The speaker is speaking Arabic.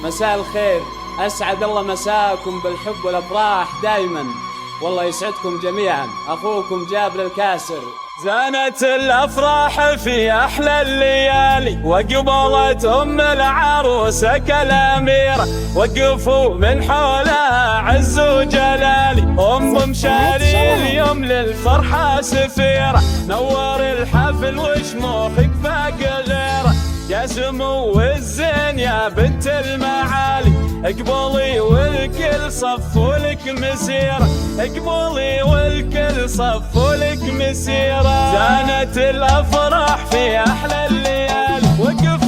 مساء الخير، أسعد الله مساكم بالحب والأفراح دايما، والله يسعدكم جميعا. أخوكم جابر الكاسر. زانت الأفراح في أحلى الليالي، وقبلت أم العروسة كالأميرة، وقفوا من حولها عز وجلالي. أم مشاري اليوم للفرحة سفيرة، نور الحفل وشموخك فاق غيره. يا سمو الزين يا بنت المعالي، اقبلي والكل صفوا لك مسيرة، اقبلي والكل صفوا لك مسيرة. زانت الأفراح في أحلى الليالي، وقف